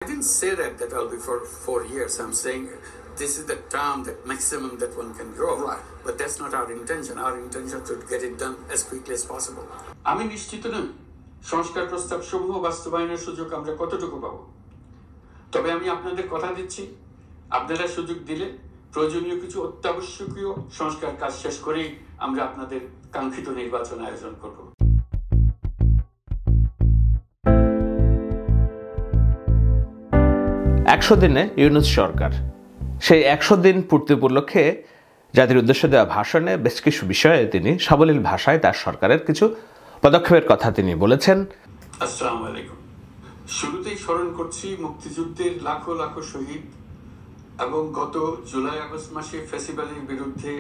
I didn't say that I'll be for 4 years. I'm saying this is the term, that maximum that one can grow. Right. But that's not our intention. Our intention to get it done as quickly as possible. আমি নিশ্চিত নই সংস্কার প্রস্তাব সমূহ বাস্তবায়নের সুযোগ আমরা কতটুকু পাবো, তবে আমি আপনাদের কথা দিচ্ছি, আপনারা সুযোগ দিলে প্রয়োজনীয় কিছু অত্যাবশ্যকীয় সংস্কার কাজ শেষ করেই আমরা আপনাদের কাঙ্ক্ষিত নির্বাচন আয়োজন করব। 100 দিনে ইউনূস সরকার, সেই 100 দিন পূর্তি উপলক্ষে জাতির উদ্দেশ্যে দেওয়া ভাষণে বেশ কিছু বিষয়ে তিনি সাবলীল ভাষায় তার সরকারের কিছু পদক্ষেপের কথা তিনি বলেছেন। আসসালামু আলাইকুম। শুরুতেই স্মরণ করছি মুক্তিযুদ্ধের লাখো লাখো শহীদ এবং গত জুলাই আগস্ট মাসে ফ্যাসিবাদের বিরুদ্ধে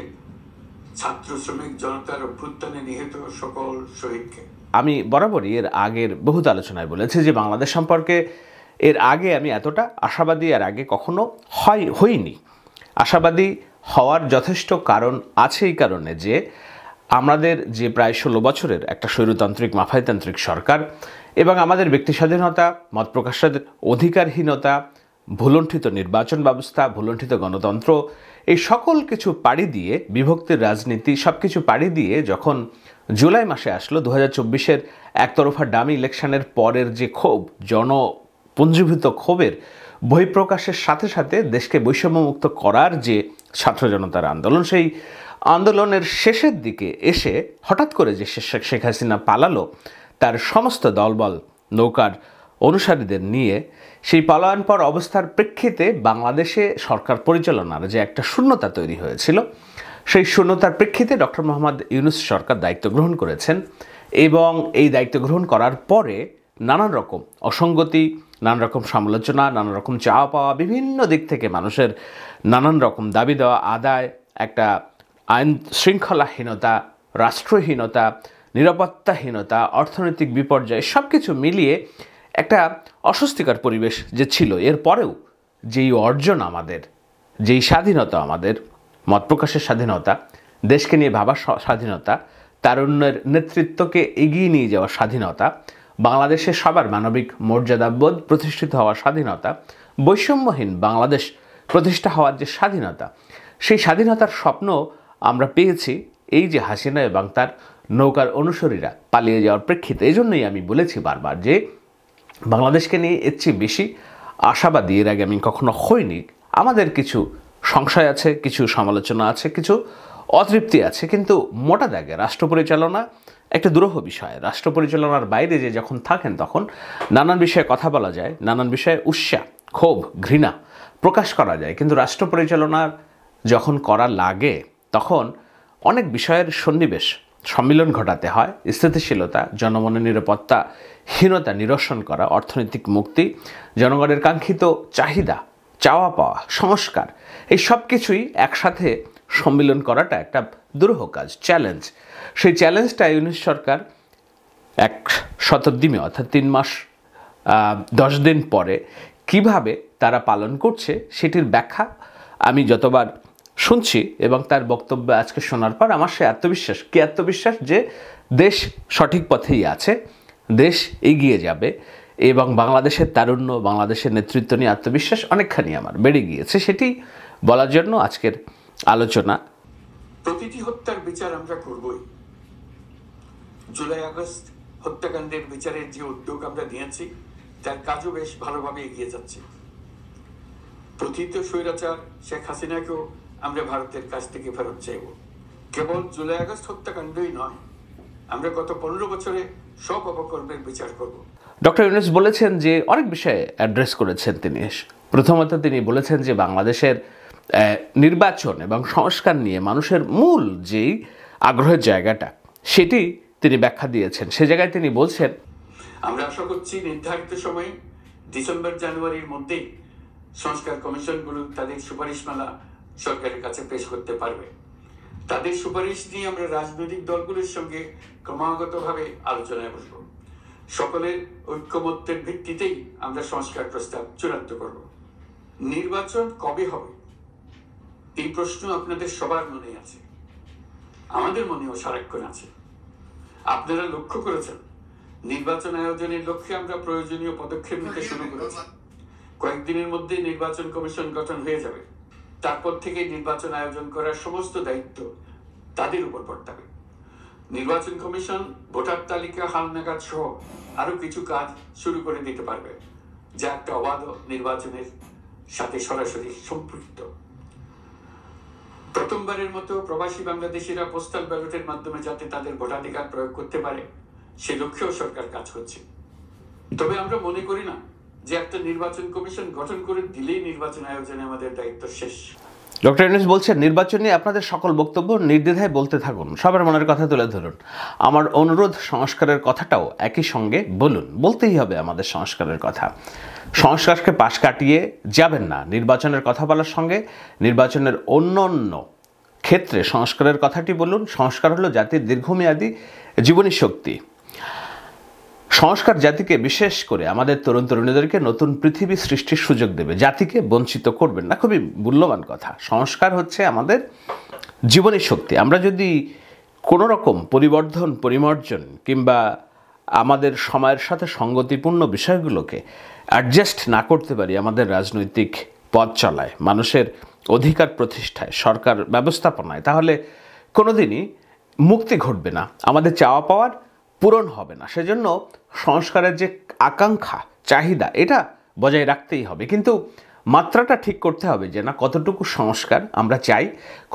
ছাত্র শ্রমিক জনতার অভ্যুত্থানে নিহত সকল শহীদকে। আমি বরাবরই এর আগের বহুত আলোচনায় বলেছি যে বাংলাদেশ সম্পর্কে এর আগে আমি এতটা আশাবাদী এর আগে কখনো হইনি। আশাবাদী হওয়ার যথেষ্ট কারণ আছে, এই কারণে যে আমাদের যে প্রায় 16 বছরের একটা স্বৈরতান্ত্রিক মাফাইতান্ত্রিক সরকার এবং আমাদের ব্যক্তি স্বাধীনতা, মত প্রকাশের অধিকারহীনতা, ভুলণ্ঠিত নির্বাচন ব্যবস্থা, ভুলণ্ঠিত গণতন্ত্র, এই সকল কিছু পাড়ি দিয়ে, বিভক্তির রাজনীতি সব কিছু পাড়ি দিয়ে যখন জুলাই মাসে আসলো 2024-এর একতরফা ডামি ইলেকশনের পরের যে ক্ষোভ, জনপুঞ্জীভূত ক্ষোভের বহিঃপ্রকাশের সাথে সাথে দেশকে বৈষম্যমুক্ত করার যে ছাত্র জনতার আন্দোলন, সেই আন্দোলনের শেষের দিকে এসে হঠাৎ করে যে শেখ হাসিনা পালালো তার সমস্ত দলবল নৌকার অনুসারীদের নিয়ে, সেই পালায়ন পর অবস্থার প্রেক্ষিতে বাংলাদেশে সরকার পরিচালনার যে একটা শূন্যতা তৈরি হয়েছিল, সেই শূন্যতার প্রেক্ষিতে ডক্টর মোহাম্মদ ইউনূস সরকার দায়িত্ব গ্রহণ করেছেন এবং এই দায়িত্ব গ্রহণ করার পরে নানান রকম অসঙ্গতি, নানান রকম সমালোচনা, নানান রকম চাওয়া পাওয়া, বিভিন্ন দিক থেকে মানুষের নানান রকম দাবি দেওয়া আদায়, একটা আইন শৃঙ্খলাহীনতা, রাষ্ট্রহীনতা, নিরাপত্তাহীনতা, অর্থনৈতিক বিপর্যয় সব কিছু মিলিয়ে একটা অস্বস্তিকর পরিবেশ যে ছিল। এরপরেও যেই অর্জন আমাদের, যেই স্বাধীনতা আমাদের, মত প্রকাশের স্বাধীনতা, দেশকে নিয়ে ভাবার স্বাধীনতা, তারুণ্যের নেতৃত্বকে এগিয়ে নিয়ে যাওয়ার স্বাধীনতা, বাংলাদেশের সবার মানবিক মর্যাদাবোধ প্রতিষ্ঠিত হওয়ার স্বাধীনতা, বৈষম্যহীন বাংলাদেশ প্রতিষ্ঠা হওয়ার যে স্বাধীনতা, সেই স্বাধীনতার স্বপ্ন আমরা পেয়েছি এই যে হাসিনা এবং তার নৌকার অনুসারীরা পালিয়ে যাওয়ার প্রেক্ষিতে। এই জন্যই আমি বলেছি বারবার যে বাংলাদেশকে নিয়ে এর চেয়ে বেশি আশাবাদী এর আগে আমি কখনো হইনি। আমাদের কিছু সংশয় আছে, কিছু সমালোচনা আছে, কিছু অতৃপ্তি আছে, কিন্তু মোটা দাগে রাষ্ট্র পরিচালনা একটা দুরূহ বিষয়। রাষ্ট্র পরিচালনার বাইরে যে যখন থাকেন তখন নানান বিষয়ে কথা বলা যায়, নানান বিষয়ে উৎসাহ, ক্ষোভ, ঘৃণা প্রকাশ করা যায়, কিন্তু রাষ্ট্র পরিচালনার যখন করা লাগে তখন অনেক বিষয়ের সন্নিবেশ, সম্মিলন ঘটাতে হয়। স্থিতিশীলতা, জনমনের নিরাপত্তাহীনতা নিরসন করা, অর্থনৈতিক মুক্তি, জনগণের কাঙ্ক্ষিত চাহিদা, চাওয়া পাওয়া, সংস্কার, এই সব কিছুই একসাথে সম্মিলন করাটা একটা দুরূহ কাজ, চ্যালেঞ্জ। সেই চ্যালেঞ্জটা ইউনূস সরকার 100 দিনে অর্থাৎ 3 মাস 10 দিন পরে কিভাবে তারা পালন করছে সেটির ব্যাখ্যা আমি যতবার শুনছি এবং তার বক্তব্য আজকে শোনার পর আমার সে আত্মবিশ্বাস যে দেশ সঠিক পথেই আছে, দেশ এগিয়ে যাবে এবং বাংলাদেশের তারুণ্য, বাংলাদেশের নেতৃত্ব নিয়ে আত্মবিশ্বাস অনেকখানি আমার বেড়ে গিয়েছে। সেটি বলার জন্য আজকের আলোচনা। প্রতিটি হত্যার বিচার আমরা করবই। জুলাই আগস্ট হত্যাকাণ্ডের বিচারের যে উদ্যোগ আমরা নিয়েছি তার কাজও বেশ ভালোভাবে এগিয়ে যাচ্ছে। প্রথিত স্বৈরাচার শেখ হাসিনাকেও আমরা ভারতের কাছ থেকে ফেরত চাইব। কেবল জুলাই আগস্ট হত্যাকাণ্ডই নয়, আমরা গত 15 বছরে সব অপকর্মের বিচার করব। ডক্টর ইউনূস বলেছেন যে অনেক বিষয়ে অ্যাড্রেস করেছেন তিনি। প্রথমত তিনি বলেছেন যে বাংলাদেশের নির্বাচন এবং সংস্কার নিয়ে মানুষের মূল যেই আগ্রহের জায়গাটা সেটি তিনি ব্যাখ্যা দিয়েছেন। সে জায়গায় তিনি বলছেন, আমরা আশা করছি নির্ধারিত সময়ে ডিসেম্বর-জানুয়ারির মধ্যেই সংস্কার কমিশনগুলো তাদের সুপারিশমালা সরকারের কাছে পেশ করতে পারবে। তাদের সুপারিশ নিয়ে আমরা রাজনৈতিক দলগুলোর সঙ্গে ক্রমাগতভাবে আলোচনায় বসব। সকলের ঐক্যমত্যের ভিত্তিতেই আমরা সংস্কার প্রস্তাব চূড়ান্ত করব। নির্বাচন কবে হবে এই প্রশ্ন আপনাদের সবার মনে আছে, আমাদের মনেও সারাক্ষণ আছে। আপনারা লক্ষ্য করেছেন নির্বাচন আয়োজনের লক্ষ্যে আমরা প্রয়োজনীয় পদক্ষেপ নিতে শুরু করেছি। কয়েকদিনের মধ্যে নির্বাচন কমিশন গঠন হয়ে যাবে। তারপর থেকে নির্বাচন আয়োজন করার সমস্ত দায়িত্ব তাদের উপর বর্তাবে। নির্বাচন কমিশন ভোটার তালিকা হালনাগাদ সহ আরো কিছু কাজ শুরু করে দিতে পারবে, যা একটা অবাধ নির্বাচনের সাথে সরাসরি সম্পৃক্ত। প্রথমবারের মতো প্রবাসী বাংলাদেশিরা পোস্টাল ব্যালটের মাধ্যমে যাতে তাদের ভোটাধিকার প্রয়োগ করতে পারে, সে লক্ষ্যেও সরকার কাজ করছে। তবে আমরা মনে করি না যে একটা নির্বাচন কমিশন গঠন করে দিলেই নির্বাচন আয়োজনে আমাদের দায়িত্ব শেষ। ডক্টর ইউনূস বলছেন, নির্বাচন নিয়ে আপনাদের সকল বক্তব্য নির্দ্বিধায় বলতে থাকুন, সবার মনের কথা তুলে ধরুন। আমার অনুরোধ, সংস্কারের কথাটাও একই সঙ্গে বলুন। বলতেই হবে আমাদের সংস্কারের কথা। সংস্কারকে পাশ কাটিয়ে যাবেন না। নির্বাচনের কথা বলার সঙ্গে নির্বাচনের অন্য ক্ষেত্রে সংস্কারের কথাটি বলুন। সংস্কার হলো জাতির দীর্ঘমেয়াদী জীবনী শক্তি। সংস্কার জাতিকে, বিশেষ করে আমাদের তরুণ তরুণীদেরকে নতুন পৃথিবী সৃষ্টির সুযোগ দেবে, জাতিকে বঞ্চিত করবেন না। খুবই মূল্যবান কথা। সংস্কার হচ্ছে আমাদের জীবনী শক্তি। আমরা যদি কোনো রকম পরিমার্জন কিংবা আমাদের সময়ের সাথে সঙ্গতিপূর্ণ বিষয়গুলোকে অ্যাডজাস্ট না করতে পারি আমাদের রাজনৈতিক পথ চলায়, মানুষের অধিকার প্রতিষ্ঠায়, সরকার ব্যবস্থাপনায়, তাহলে কোনোদিনই মুক্তি ঘটবে না, আমাদের চাওয়া পাওয়ার পূরণ হবে না। সেজন্য সংস্কারের যে আকাঙ্ক্ষা, চাহিদা, এটা বজায় রাখতেই হবে, কিন্তু মাত্রাটা ঠিক করতে হবে যে না, কতটুকু সংস্কার আমরা চাই,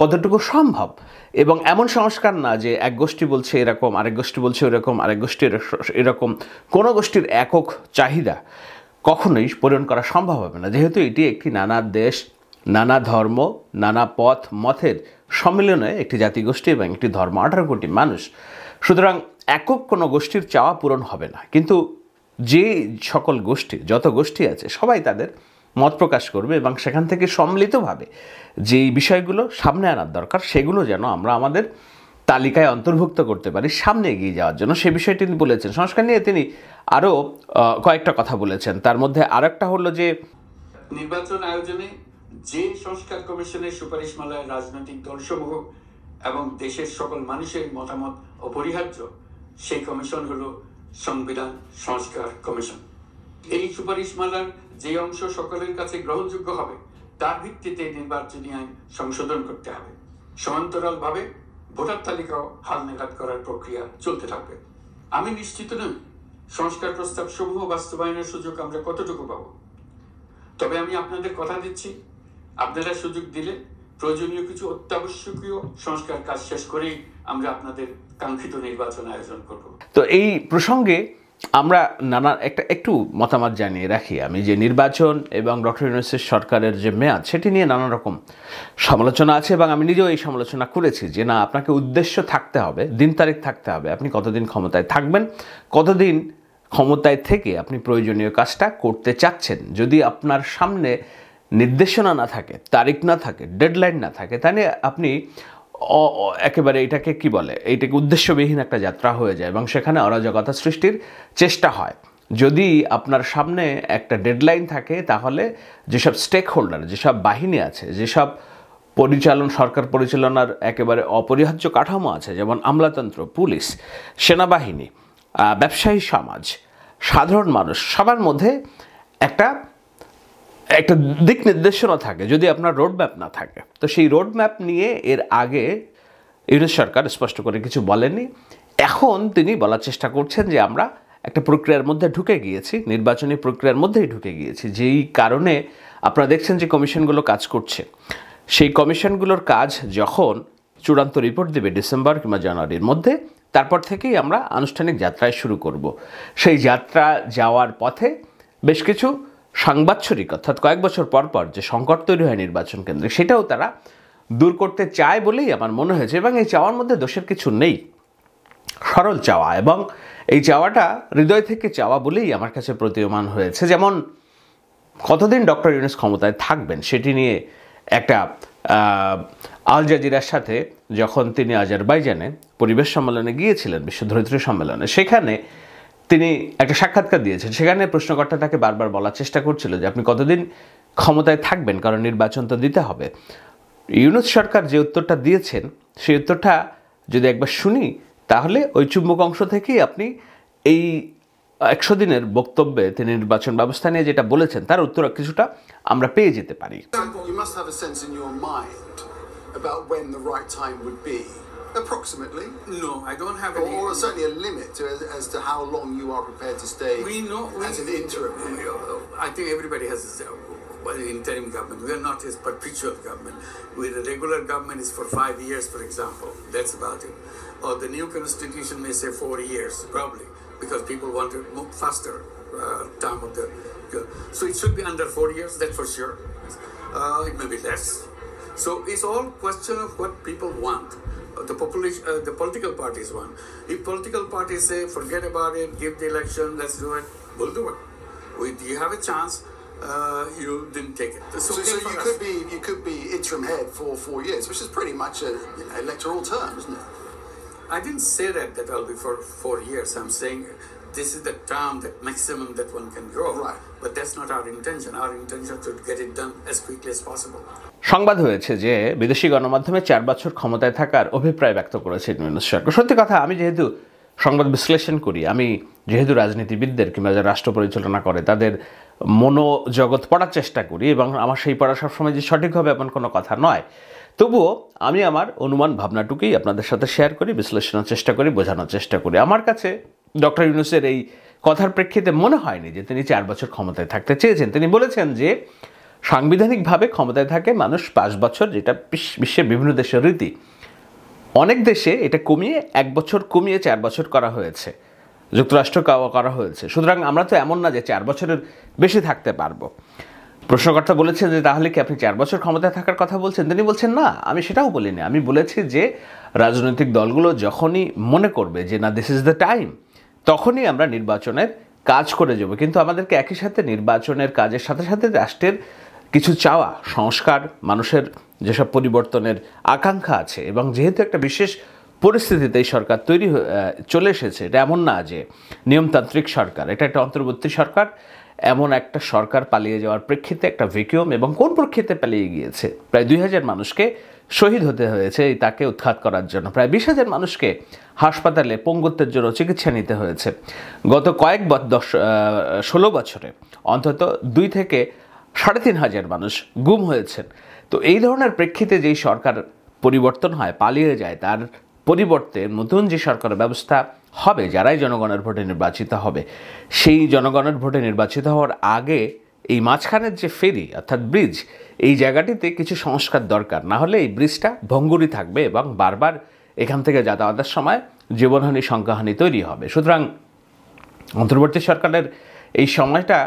কতটুকু সম্ভব। এবং এমন সংস্কার না যে এক গোষ্ঠী বলছে এরকম, আরেক গোষ্ঠী বলছে এরকম, আরেক গোষ্ঠীর এরকম। কোনো গোষ্ঠীর একক চাহিদা কখনোই পূরণ করা সম্ভব হবে না, যেহেতু এটি একটি নানা দেশ, নানা ধর্ম, নানা পথ মতের সম্মিলনে একটি জাতিগোষ্ঠী এবং একটি ধর্ম, 18 কোটি মানুষ। সুতরাং একক কোনো গোষ্ঠীর চাওয়া পূরণ হবে না, কিন্তু যে সকল গোষ্ঠী, যত গোষ্ঠী আছে, সবাই তাদের মত প্রকাশ করবে এবং সেখান থেকে সম্মিলিতভাবে যেই বিষয়গুলো সামনে আনার দরকার, সেগুলো যেন আমরা আমাদের তালিকায় অন্তর্ভুক্ত করতে পারি সামনে এগিয়ে যাওয়ার জন্য, সে বিষয়টি তিনি বলেছেন। সংস্কার নিয়ে তিনি আরও কয়েকটা কথা বলেছেন। তার মধ্যে আরেকটা হলো যে নির্বাচন আয়োজনে যে সংস্কার কমিশনের সুপারিশমালায় রাজনৈতিক দলসমূহ এবং দেশের সকল মানুষের মতামত অপরিহার্য, সেই কমিশন হলো সংবিধান সংস্কার কমিশন। এই সুপারিশমালার যে অংশ সকলের কাছে গ্রহণযোগ্য হবে, তার ভিত্তিতে নির্বাচনী আইন সংশোধন করতে হবে। সমান্তরালভাবে ভোটার তালিকাও হালনাগাদ করার প্রক্রিয়া চলতে থাকবে। আমি নিশ্চিত নই সংস্কার প্রস্তাব সমূহ বাস্তবায়নের সুযোগ আমরা কতটুকু পাবো, তবে আমি আপনাদের কথা দিচ্ছি, আপনারা সুযোগ দিলে প্রয়োজনীয় কিছু অত্যাবশ্যকীয় সংস্কার কাজ শেষ করেই আমরা আপনাদের কাঙ্ক্ষিত নির্বাচন আয়োজন করব। তো এই প্রসঙ্গে আমরা একটু মতামত জানিয়ে রাখি আমি, যে নির্বাচন এবং ডক্টর ইউনূসের সরকারের যে মেয়াদ, সেটি নিয়ে নানা রকম সমালোচনা আছে এবং আমি নিজেও এই সমালোচনা করেছি যে না, আপনাকে উদ্দেশ্য থাকতে হবে, দিন তারিখ থাকতে হবে, আপনি কতদিন ক্ষমতায় থাকবেন, কতদিন ক্ষমতায় থেকে আপনি প্রয়োজনীয় কাজটা করতে চাচ্ছেন। যদি আপনার সামনে নির্দেশনা না থাকে, তারিখ না থাকে, ডেডলাইন না থাকে, তাহলে আপনি একেবারে এটাকে কি বলে, এইটাকে উদ্দেশ্যবিহীন একটা যাত্রা হয়ে যায় এবং সেখানে অরাজকতা সৃষ্টির চেষ্টা হয়। যদি আপনার সামনে একটা ডেডলাইন থাকে, তাহলে যেসব স্টেক হোল্ডার, যেসব বাহিনী আছে, যেসব সরকার পরিচালনার একেবারে অপরিহার্য কাঠামো আছে, যেমন আমলাতন্ত্র, পুলিশ, সেনাবাহিনী, ব্যবসায়ী সমাজ, সাধারণ মানুষ, সবার মধ্যে একটা দিক নির্দেশনা থাকে। যদি আপনার রোডম্যাপ না থাকে, তো সেই রোডম্যাপ নিয়ে এর আগে ইউনূস সরকার স্পষ্ট করে কিছু বলেননি। এখন তিনি বলার চেষ্টা করছেন যে আমরা একটা প্রক্রিয়ার মধ্যে ঢুকে গিয়েছি, নির্বাচনী প্রক্রিয়ার মধ্যেই ঢুকে গিয়েছি, যেই কারণে আপনারা দেখছেন যে কমিশনগুলো কাজ করছে। সেই কমিশনগুলোর কাজ যখন চূড়ান্ত রিপোর্ট দেবে ডিসেম্বর কিংবা জানুয়ারির মধ্যে, তারপর থেকেই আমরা আনুষ্ঠানিক যাত্রায় শুরু করব। সেই যাত্রা যাওয়ার পথে বেশ কিছু সাংবাৎসরিক, অর্থাৎ কয়েক বছর পর পর যে সংকট তৈরি হয় নির্বাচন কেন্দ্রে, সেটাও তারা দূর করতে চায় বলেই আমার মনে হয়েছে। এবং এই চাওয়ার মধ্যে দোষের কিছু নেই, সরল চাওয়া, এবং এই চাওয়াটা হৃদয় থেকে চাওয়া বলেই আমার কাছে প্রতীয়মান হয়েছে। যেমন কতদিন ডক্টর ইউনূস ক্ষমতায় থাকবেন সেটি নিয়ে একটা আল জাজিরার সাথে যখন তিনি আজারবাইজানে পরিবেশ সম্মেলনে গিয়েছিলেন, বিশ্ব ধরিত্রী সম্মেলনে, সেখানে তিনি একটা সাক্ষাৎকার দিয়েছেন। সেখানে প্রশ্নকর্তা তাকে বারবার বলার চেষ্টা করছিল যে আপনি কতদিন ক্ষমতায় থাকবেন, কারণ নির্বাচন তো দিতে হবে। ইউনূস সরকার যে উত্তরটা দিয়েছেন, সেই উত্তরটা যদি একবার শুনি, তাহলে ওই চুম্বক অংশ থেকেই আপনি এই 100 দিনের বক্তব্যে তিনি নির্বাচন ব্যবস্থা নিয়ে যেটা বলেছেন তার উত্তর কিছুটা আমরা পেয়ে যেতে পারি। You must have a sense in your mind about when the right time would be, approximately. No, I don't have any, or certainly a limit as to how long you are prepared to stay. We know as an interim. I think everybody has an interim government. We are not his perpetual government. With a regular government is for 5 years, for example. That's about it. Or the new constitution may say 4 years, probably, because people want to move faster term of the. So it should be under 4 years. That's for sure. It may be less. So it's all question of what people want. The population, the political parties want. If political parties say, forget about it, give the election, let's do it, we'll do it. You have a chance, you didn't take it. So you could be interim head for 4 years, which is pretty much an electoral term, isn't it? I didn't say that I'll be for 4 years. I'm saying this is the term, that maximum that one can grow. Right. But that's not our intention. Our intention is to get it done as quickly as possible. সংবাদ হয়েছে যে বিদেশি গণমাধ্যমে 4 বছর ক্ষমতায় থাকার অভিপ্রায় ব্যক্ত করেছে ইউনূস সরকার। সত্যি কথা, আমি যেহেতু সংবাদ বিশ্লেষণ করি, আমি যেহেতু রাজনীতিবিদদের কিংবা যারা রাষ্ট্র পরিচালনা করে তাদের মনোজগৎ পড়ার চেষ্টা করি, এবং আমার সেই পড়া সবসময় যে সঠিক হবে এমন কোনো কথা নয়, তবুও আমি আমার অনুমান ভাবনাটুকুই আপনাদের সাথে শেয়ার করি, বিশ্লেষণের চেষ্টা করি, বোঝানোর চেষ্টা করি। আমার কাছে ডক্টর ইউনূসের এই কথার প্রেক্ষিতে মনে হয়নি যে তিনি 4 বছর ক্ষমতায় থাকতে চেয়েছেন। তিনি বলেছেন যে সাংবিধানিকভাবে ক্ষমতায় থাকে মানুষ 5 বছর, যেটা বিশ্বের বিভিন্ন দেশের রীতি। অনেক দেশে এটা কমিয়ে 1 বছর কমিয়ে 4 বছর করা হয়েছে, যুক্তরাষ্ট্র করা হয়েছে। সুতরাং আমরা তো এমন না যে 4 বছরের বেশি থাকতে পারবো। প্রশ্নকর্তা বলেছেন যে তাহলে কি আপনি 4 বছর ক্ষমতায় থাকার কথা বলছেন? তিনি বলছেন না, আমি সেটাও বলিনি। আমি বলেছি যে রাজনৈতিক দলগুলো যখনই মনে করবে যে না, দিস ইজ দ্য টাইম, তখনই আমরা নির্বাচনের কাজ করে যাব। কিন্তু আমাদেরকে একই সাথে নির্বাচনের কাজের সাথে সাথে রাষ্ট্রের কিছু চাওয়া, সংস্কার, মানুষের যেসব পরিবর্তনের আকাঙ্ক্ষা আছে, এবং যেহেতু একটা বিশেষ পরিস্থিতিতে এই সরকার চলে এসেছে, এটা এমন না যে নিয়মতান্ত্রিক সরকার, এটা একটা অন্তর্বর্তী সরকার। এমন একটা সরকার পালিয়ে যাওয়ার প্রেক্ষিতে একটা ভ্যাকুয়াম, এবং কোন প্রেক্ষিতে পালিয়ে গিয়েছে? প্রায় 2000 মানুষকে শহীদ হতে হয়েছে তাকে উৎখাত করার জন্য। প্রায় 20,000 মানুষকে হাসপাতালে পঙ্গুত্বের জন্য চিকিৎসা নিতে হয়েছে। গত 16 বছরে অন্তত 2 থেকে 3,500 মানুষ গুম হয়েছেন। তো এই ধরনের প্রেক্ষিতে যেই সরকার পরিবর্তন হয়, পালিয়ে যায়, তার পরিবর্তে নতুন যে সরকারের ব্যবস্থা হবে, যারাই জনগণের ভোটে নির্বাচিত হবে, সেই জনগণের ভোটে নির্বাচিত হওয়ার আগে এই মাঝখানের যে ফেরি অর্থাৎ ব্রিজ, এই জায়গাটিতে কিছু সংস্কার দরকার। না হলে এই ব্রিজটা ভঙ্গুরই থাকবে এবং বারবার এখান থেকে যাতায়াতের সময় জীবনহানি, সংখ্যাহানি তৈরি হবে। সুতরাং অন্তর্বর্তী সরকারের এই সময়টা,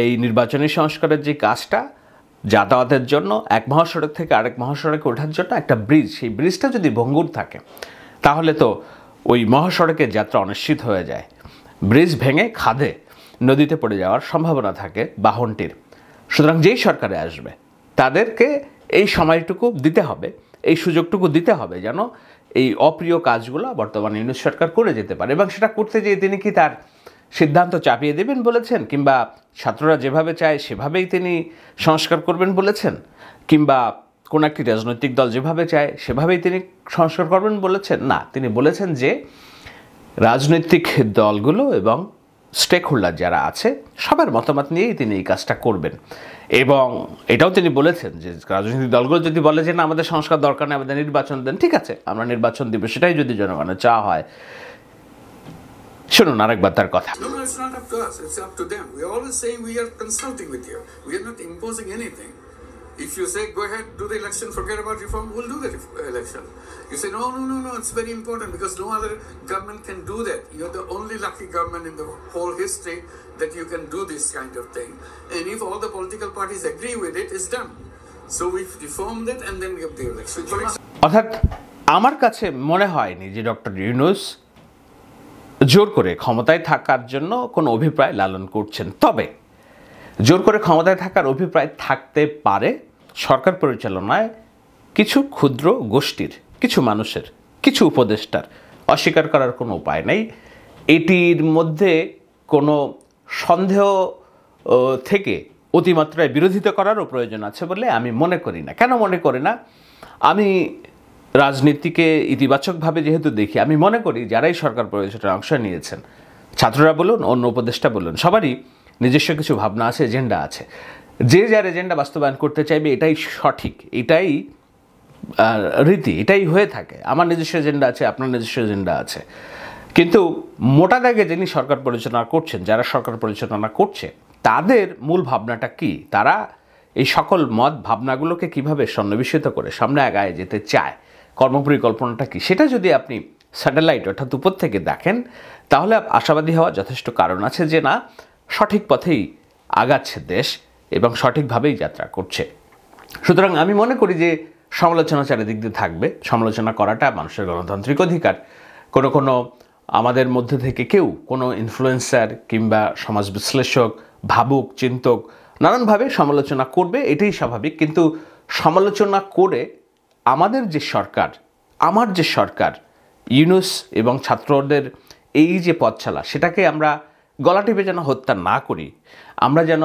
এই নির্বাচনী সংস্কারের যে কাজটা, যাতায়াতের জন্য এক মহাসড়ক থেকে আরেক মহাসড়কে ওঠার জন্য একটা ব্রিজ, সেই ব্রিজটা যদি ভঙ্গুর থাকে তাহলে তো ওই মহাসড়কের যাত্রা অনিশ্চিত হয়ে যায়। ব্রিজ ভেঙে খাদে, নদীতে পড়ে যাওয়ার সম্ভাবনা থাকে বাহনটির। সুতরাং যেই সরকারে আসবে তাদেরকে এই সময়টুকু দিতে হবে, এই সুযোগটুকু দিতে হবে যেন এই অপ্রিয় কাজগুলো বর্তমানে ইউনূস সরকার করে যেতে পারে। এবং সেটা করতে যেয়ে তিনি কি তার সিদ্ধান্ত চাপিয়ে দেবেন বলেছেন, কিংবা ছাত্ররা যেভাবে চায় সেভাবেই তিনি সংস্কার করবেন বলেছেন, কিংবা কোন একটি রাজনৈতিক দল যেভাবে চায় সেভাবেই তিনি সংস্কার করবেন বলেছেন? না, তিনি বলেছেন যে রাজনৈতিক দলগুলো এবং স্টেক হোল্ডার যারা আছে সবার মতামত নিয়েই তিনি এই কাজটা করবেন। এবং এটাও তিনি বলেছেন যে রাজনৈতিক দলগুলো যদি বলে যে না, আমাদের সংস্কার দরকার নেই, আমাদের নির্বাচন দেন, ঠিক আছে, আমরা নির্বাচন দিব, সেটাই যদি জনগণের চাওয়া হয়। শুনুন আরেকবার তার কথা। No, it's not up to us. It's up to them. We are always saying we are consulting with you. We are not imposing anything. If you say go ahead, do the election, forget about reform, we'll do the election. You say no, it's very important because no other government can do that. You're the only lucky government in the whole history that you can do this kind of thing. And if all the political parties agree with it, it's done. So we reform that and then give the election. অর্থাৎ আমার কাছে মনে হয়নি যে doctor Yunus জোর করে ক্ষমতায় থাকার জন্য কোনো অভিপ্রায় লালন করছেন। তবে জোর করে ক্ষমতায় থাকার অভিপ্রায় থাকতে পারে সরকার পরিচালনায় কিছু ক্ষুদ্র গোষ্ঠীর, কিছু মানুষের, কিছু উপদেষ্টার। অস্বীকার করার কোনো উপায় নেই। এটির মধ্যে কোনো সন্দেহ থেকে অতিমাত্রায় বিরোধিতা করারও প্রয়োজন আছে বলে আমি মনে করি না। কেন মনে করি না? আমি রাজনীতিকে ইতিবাচকভাবে যেহেতু দেখি, আমি মনে করি যারাই সরকার পরিচালনায় অংশ নিয়েছেন ছাত্ররা বলুন, অন্য উপদেষ্টা বলুন, সবারই নিজস্ব কিছু ভাবনা আছে, এজেন্ডা আছে। যে যার এজেন্ডা বাস্তবায়ন করতে চাইবে, এটাই সঠিক, এটাই রীতি, এটাই হয়ে থাকে। আমার নিজস্ব এজেন্ডা আছে, আপনার নিজস্ব এজেন্ডা আছে। কিন্তু মোটা দাগে যিনি সরকার পরিচালনা করছেন, যারা সরকার পরিচালনা করছে, তাদের মূল ভাবনাটা কি? তারা এই সকল মত ভাবনাগুলোকে কিভাবে সন্নিবেশিত করে সামনে আগায় যেতে চায়, কর্মপরিকল্পনাটা কি, সেটা যদি আপনি স্যাটেলাইট অর্থাৎ উপর থেকে দেখেন, তাহলে আশাবাদী হওয়া যথেষ্ট কারণ আছে যে না, সঠিক পথেই আগাচ্ছে দেশ এবং সঠিকভাবেই যাত্রা করছে। সুতরাং আমি মনে করি যে সমালোচনা চারিদিক দিয়ে থাকবে। সমালোচনা করাটা মানুষের গণতান্ত্রিক অধিকার। কোনো আমাদের মধ্যে থেকে কেউ কোনো ইনফ্লুয়েন্সার কিংবা সমাজ বিশ্লেষক, ভাবুক, চিন্তক নানানভাবে সমালোচনা করবে, এটাই স্বাভাবিক। কিন্তু সমালোচনা করে আমাদের যে সরকার, আমার যে সরকার, ইউনূস এবং ছাত্রদের এই যে পথচলা, সেটাকে আমরা গলা টিপে যেন হত্যা না করি, আমরা যেন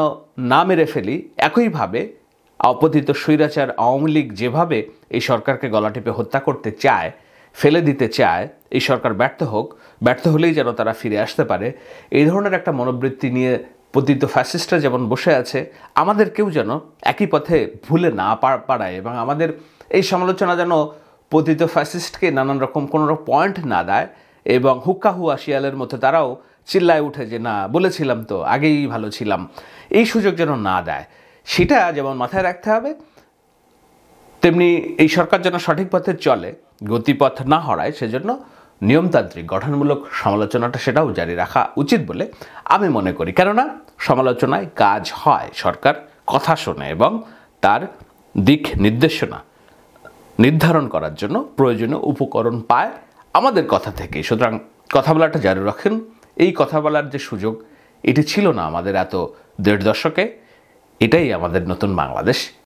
না মেরে ফেলি। একইভাবে অপতিত স্বৈরাচার আওয়ামী লীগ যেভাবে এই সরকারকে গলা টিপে হত্যা করতে চায়, ফেলে দিতে চায়, এই সরকার ব্যর্থ হোক, ব্যর্থ হলেই যেন তারা ফিরে আসতে পারে, এই ধরনের একটা মনোবৃত্তি নিয়ে পতিত ফ্যাসিস্টরা যেমন বসে আছে, আমাদেরকেও যেন একই পথে ভুলে না পারায় এবং আমাদের এই সমালোচনা যেন পতিত ফ্যাসিস্টকে নানান রকম কোনো পয়েন্ট না দেয় এবং হুক্কা হুয়া শিয়ালের মতো তারাও চিল্লায় উঠে যে না, বলেছিলাম তো, আগেই ভালো ছিলাম, এই সুযোগ যেন না দেয়। সেটা যেমন মাথায় রাখতে হবে, তেমনি এই সরকার যেন সঠিক পথে চলে, গতিপথ না হারায়, সেজন্য নিয়মতান্ত্রিক গঠনমূলক সমালোচনাটা সেটাও জারি রাখা উচিত বলে আমি মনে করি। কেননা সমালোচনায় কাজ হয়, সরকার কথা শোনে এবং তার দিক নির্দেশনা নির্ধারণ করার জন্য প্রয়োজনীয় উপকরণ পায় আমাদের কথা থেকে। সুতরাং কথা বলাটা জারি রাখেন। এই কথা বলার যে সুযোগ, এটি ছিল না আমাদের এত দেড় দশকে। এটাই আমাদের নতুন বাংলাদেশ।